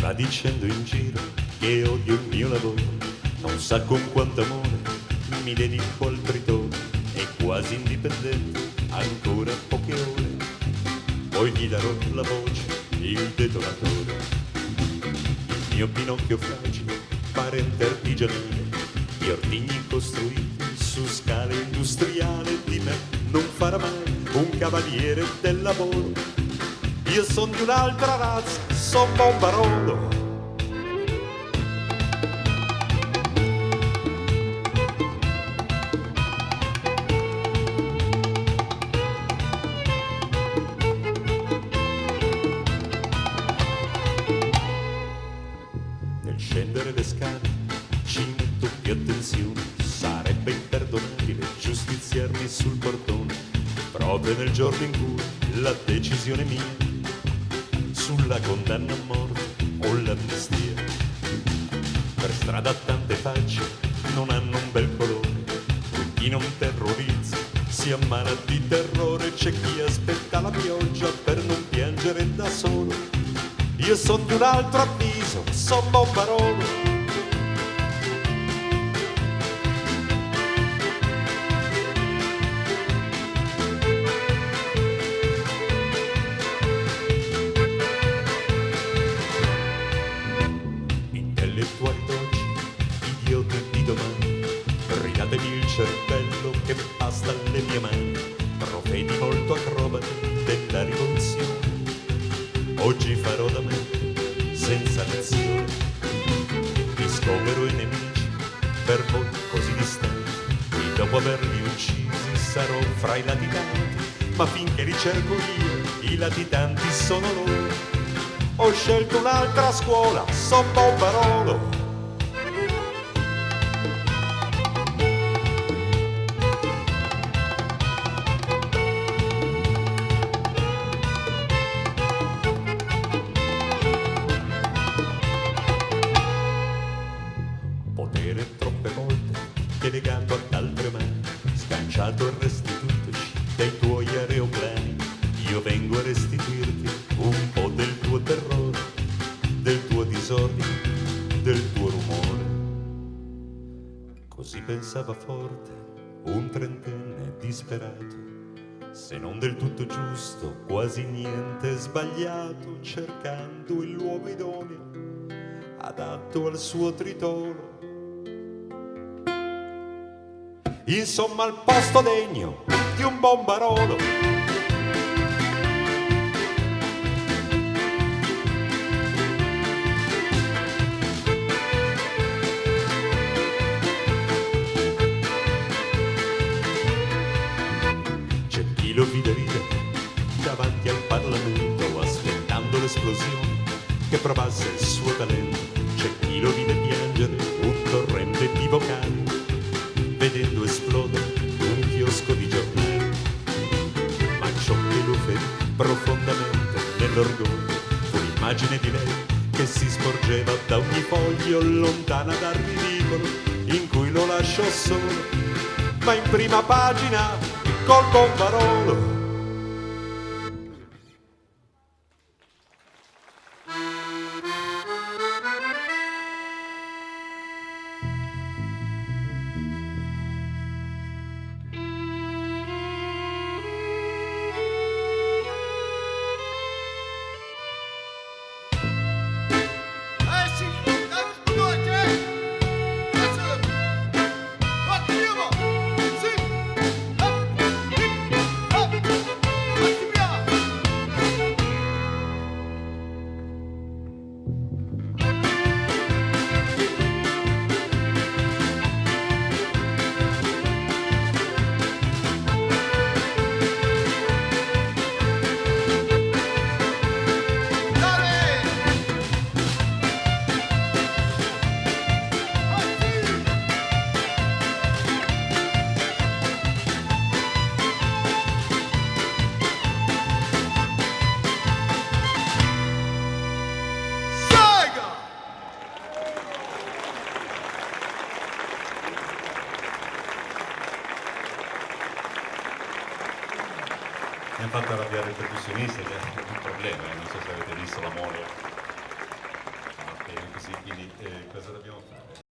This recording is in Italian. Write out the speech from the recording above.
va dicendo in giro che odio il mio lavoro, non sa con quanto amore mi dedico al tritone, è quasi indipendente, ancora poche ore, poi gli darò la voce, il detonatore. Il mio Pinocchio fragile, parente artigianale, gli ortigni costruiti su scala industriale, di me non farà mai un cavaliere del lavoro. Io son di un'altra razza, son Bombarolo. Nel scendere le scale ci metto più attenzione, sarebbe imperdonabile giustiziarmi sul portone, proprio nel giorno in cui la decisione mia sulla condanna a morte o l'amnistia. Per strada tante facce non hanno un bel colore, chi non terrorizza si ammala di terrore, c'è chi aspetta la pioggia per non piangere da solo. Io son di un altro avviso, son Bombarolo. Intellettuali d'oggi, idioti di domani, ridatemi il cervello che basta alle mie mani, profeti molto acrobati della rivoluzione. Oggi farò da me, senza lezione, mi scovero i nemici per voi così distanti, e dopo averli uccisi sarò fra i latitanti, ma finché li cerco io, i latitanti sono loro. Ho scelto un'altra scuola, son Bombarolo. Potere troppe volte delegato ad altre mani, sganciato e restituitoci dai tuoi aeroplani. Io vengo a restituirti un po' del tuo terrore, del tuo disordine, del tuo rumore. Così pensava forte un trentenne disperato, se non del tutto giusto, quasi niente sbagliato, cercando il luogo idoneo adatto al suo tritolo. Insomma, al posto degno di un Bombarolo. C'è chi lo vide ridere davanti al Parlamento, aspettando l'esplosione che provasse il suo talento. C'è chi lo vide piangere un torrente di vocali, vedendo esplodere un chiosco di giornali. Ma ciò che lo ferì profondamente nell'orgoglio fu l'immagine di lei che si sporgeva da ogni foglio, lontana dal ridicolo in cui lo lasciò solo, ma in prima pagina col Bombarolo. Mi ha fatto arrabbiare il percussionista, che è un problema, non so se avete visto la mole. bene così, quindi cosa dobbiamo fare?